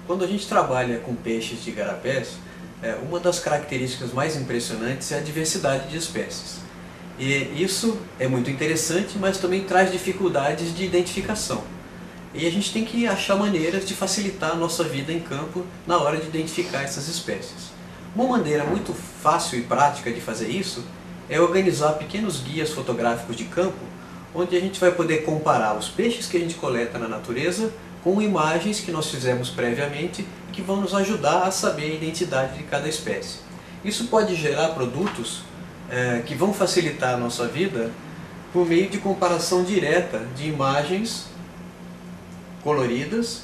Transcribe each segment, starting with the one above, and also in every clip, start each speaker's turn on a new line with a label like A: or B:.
A: Quando a gente trabalha com peixes de igarapés, uma das características mais impressionantes é a diversidade de espécies. E isso é muito interessante, mas também traz dificuldades de identificação. E a gente tem que achar maneiras de facilitar a nossa vida em campo na hora de identificar essas espécies. Uma maneira muito fácil e prática de fazer isso é organizar pequenos guias fotográficos de campo, onde a gente vai poder comparar os peixes que a gente coleta na natureza com imagens que nós fizemos previamente e que vão nos ajudar a saber a identidade de cada espécie. Isso pode gerar produtos que vão facilitar a nossa vida por meio de comparação direta de imagens coloridas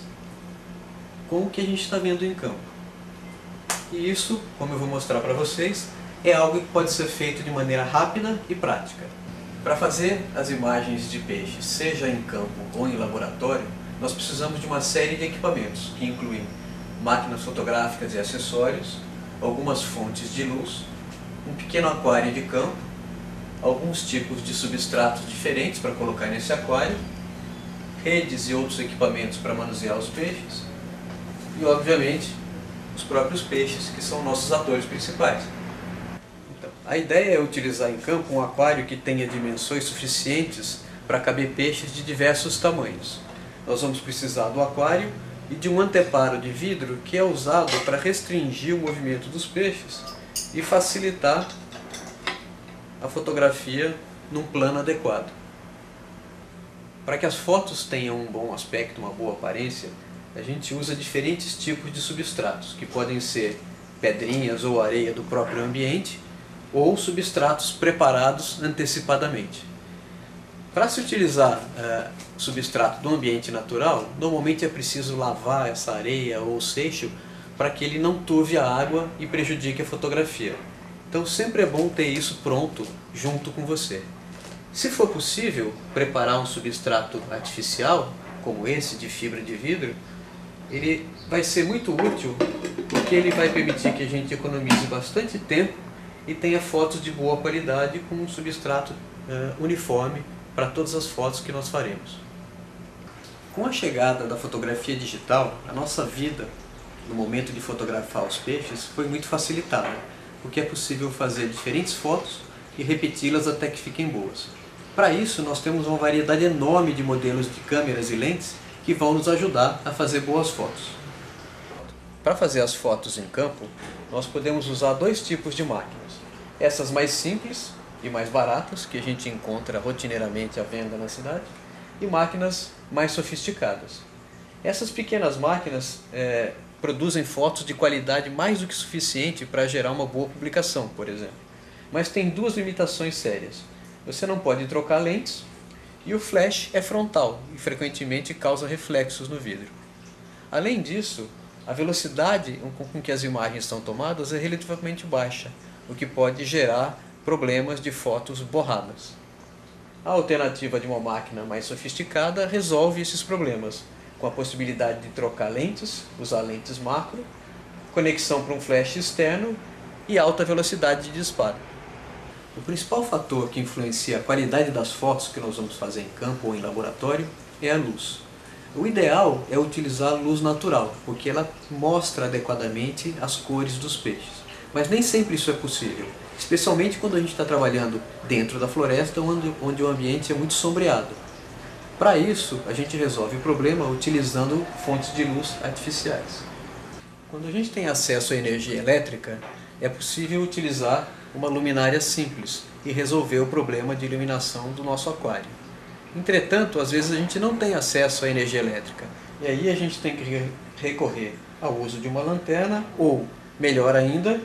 A: com o que a gente está vendo em campo. E isso, como eu vou mostrar para vocês, é algo que pode ser feito de maneira rápida e prática. Para fazer as imagens de peixes, seja em campo ou em laboratório, nós precisamos de uma série de equipamentos, que incluem máquinas fotográficas e acessórios, algumas fontes de luz, um pequeno aquário de campo, alguns tipos de substratos diferentes para colocar nesse aquário, redes e outros equipamentos para manusear os peixes e, obviamente, os próprios peixes, que são nossos atores principais. Então, a ideia é utilizar em campo um aquário que tenha dimensões suficientes para caber peixes de diversos tamanhos. Nós vamos precisar do aquário e de um anteparo de vidro que é usado para restringir o movimento dos peixes e facilitar a fotografia num plano adequado. Para que as fotos tenham um bom aspecto, uma boa aparência, a gente usa diferentes tipos de substratos, que podem ser pedrinhas ou areia do próprio ambiente, ou substratos preparados antecipadamente. Para se utilizar substrato do ambiente natural, normalmente é preciso lavar essa areia ou seixo para que ele não turve a água e prejudique a fotografia. Então sempre é bom ter isso pronto junto com você. Se for possível preparar um substrato artificial, como esse de fibra de vidro, ele vai ser muito útil porque ele vai permitir que a gente economize bastante tempo e tenha fotos de boa qualidade com um substrato uniforme para todas as fotos que nós faremos. Com a chegada da fotografia digital, a nossa vida no momento de fotografar os peixes foi muito facilitada, porque é possível fazer diferentes fotos e repeti-las até que fiquem boas. Para isso, nós temos uma variedade enorme de modelos de câmeras e lentes que vão nos ajudar a fazer boas fotos. Para fazer as fotos em campo, nós podemos usar dois tipos de máquinas. Essas mais simples e mais baratas, que a gente encontra rotineiramente à venda na cidade, e máquinas mais sofisticadas. Essas pequenas máquinas produzem fotos de qualidade mais do que suficiente para gerar uma boa publicação, por exemplo. Mas tem duas limitações sérias. Você não pode trocar lentes e o flash é frontal e frequentemente causa reflexos no vidro. Além disso, a velocidade com que as imagens são tomadas é relativamente baixa, o que pode gerar problemas de fotos borradas. A alternativa de uma máquina mais sofisticada resolve esses problemas, com a possibilidade de trocar lentes, usar lentes macro, conexão para um flash externo e alta velocidade de disparo. O principal fator que influencia a qualidade das fotos que nós vamos fazer em campo ou em laboratório é a luz. O ideal é utilizar luz natural, porque ela mostra adequadamente as cores dos peixes. Mas nem sempre isso é possível, especialmente quando a gente está trabalhando dentro da floresta, onde o ambiente é muito sombreado. Para isso, a gente resolve o problema utilizando fontes de luz artificiais. Quando a gente tem acesso à energia elétrica, é possível utilizar uma luminária simples e resolver o problema de iluminação do nosso aquário. Entretanto, às vezes a gente não tem acesso à energia elétrica, e aí a gente tem que recorrer ao uso de uma lanterna ou, melhor ainda,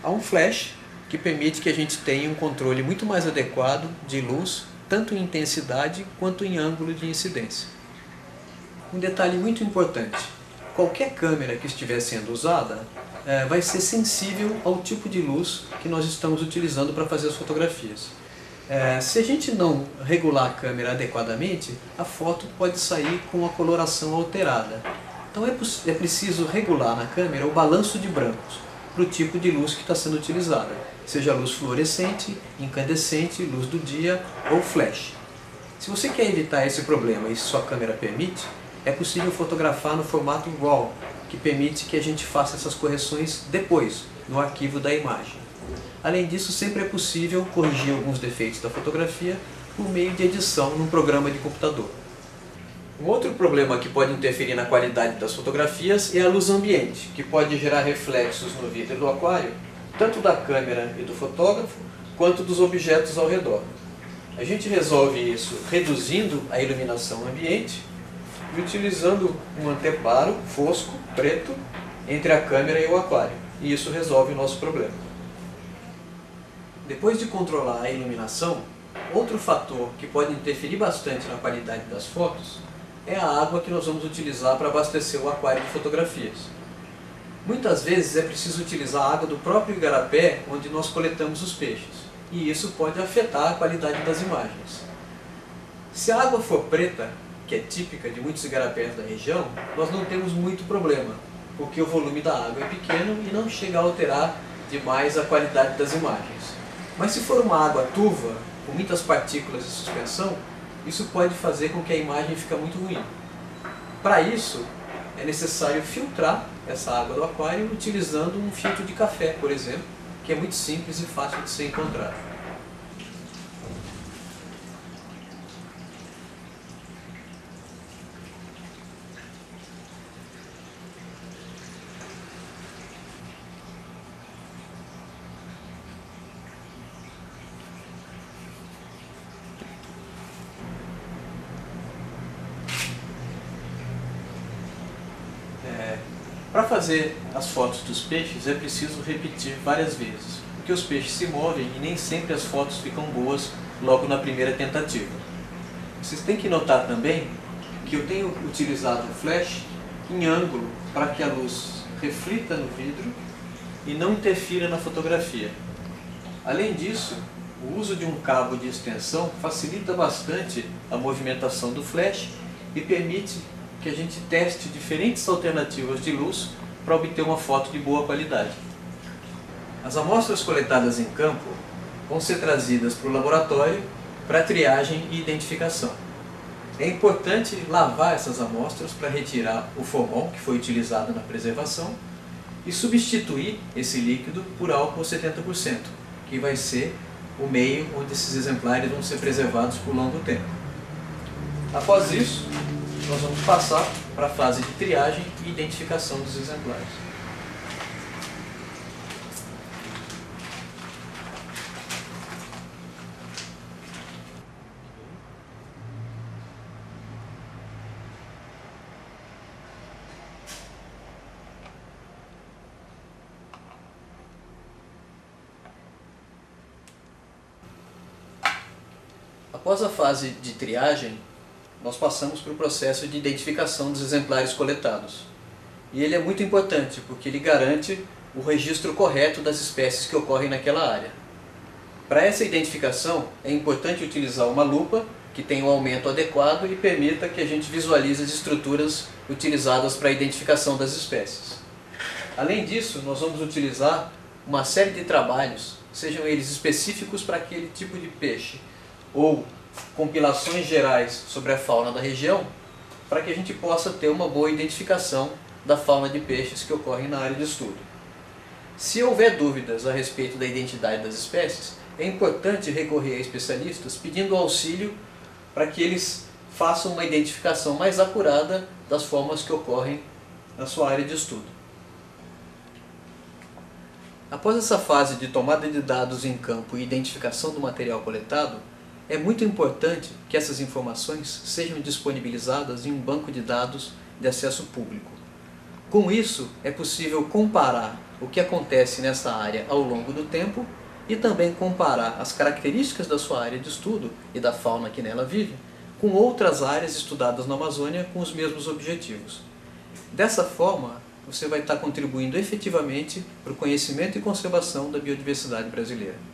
A: a um flash que permite que a gente tenha um controle muito mais adequado de luz, tanto em intensidade quanto em ângulo de incidência. Um detalhe muito importante: qualquer câmera que estiver sendo usada vai ser sensível ao tipo de luz que nós estamos utilizando para fazer as fotografias. Se a gente não regular a câmera adequadamente, a foto pode sair com uma coloração alterada. Então é preciso regular na câmera o balanço de brancos para o tipo de luz que está sendo utilizada, seja luz fluorescente, incandescente, luz do dia ou flash. Se você quer evitar esse problema e sua câmera permite, é possível fotografar no formato RAW, que permite que a gente faça essas correções depois, no arquivo da imagem. Além disso, sempre é possível corrigir alguns defeitos da fotografia por meio de edição num programa de computador. Um outro problema que pode interferir na qualidade das fotografias é a luz ambiente, que pode gerar reflexos no vidro do aquário, tanto da câmera e do fotógrafo, quanto dos objetos ao redor. A gente resolve isso reduzindo a iluminação ambiente e utilizando um anteparo fosco, preto, entre a câmera e o aquário. E isso resolve o nosso problema. Depois de controlar a iluminação, outro fator que pode interferir bastante na qualidade das fotos é a água que nós vamos utilizar para abastecer o aquário de fotografias. Muitas vezes é preciso utilizar a água do próprio igarapé onde nós coletamos os peixes, e isso pode afetar a qualidade das imagens. Se a água for preta, que é típica de muitos igarapés da região, nós não temos muito problema, porque o volume da água é pequeno e não chega a alterar demais a qualidade das imagens. Mas se for uma água turva, com muitas partículas de suspensão, isso pode fazer com que a imagem fique muito ruim. Para isso, é necessário filtrar essa água do aquário utilizando um filtro de café, por exemplo, que é muito simples e fácil de ser encontrado. Para fazer as fotos dos peixes é preciso repetir várias vezes, porque os peixes se movem e nem sempre as fotos ficam boas logo na primeira tentativa. Vocês têm que notar também que eu tenho utilizado o flash em ângulo para que a luz reflita no vidro e não interfira na fotografia. Além disso, o uso de um cabo de extensão facilita bastante a movimentação do flash e permite que a gente teste diferentes alternativas de luz para obter uma foto de boa qualidade. As amostras coletadas em campo vão ser trazidas para o laboratório para triagem e identificação. É importante lavar essas amostras para retirar o formol que foi utilizado na preservação e substituir esse líquido por álcool 70%, que vai ser o meio onde esses exemplares vão ser preservados por longo tempo. Após isso, nós vamos passar para a fase de triagem e identificação dos exemplares. Após a fase de triagem, nós passamos para o processo de identificação dos exemplares coletados. E ele é muito importante, porque ele garante o registro correto das espécies que ocorrem naquela área. Para essa identificação, é importante utilizar uma lupa que tenha um aumento adequado e permita que a gente visualize as estruturas utilizadas para a identificação das espécies. Além disso, nós vamos utilizar uma série de trabalhos, sejam eles específicos para aquele tipo de peixe, ou compilações gerais sobre a fauna da região, para que a gente possa ter uma boa identificação da fauna de peixes que ocorrem na área de estudo. Se houver dúvidas a respeito da identidade das espécies, é importante recorrer a especialistas pedindo auxílio para que eles façam uma identificação mais acurada das formas que ocorrem na sua área de estudo. Após essa fase de tomada de dados em campo e identificação do material coletado, é muito importante que essas informações sejam disponibilizadas em um banco de dados de acesso público. Com isso, é possível comparar o que acontece nessa área ao longo do tempo e também comparar as características da sua área de estudo e da fauna que nela vive com outras áreas estudadas na Amazônia com os mesmos objetivos. Dessa forma, você vai estar contribuindo efetivamente para o conhecimento e conservação da biodiversidade brasileira.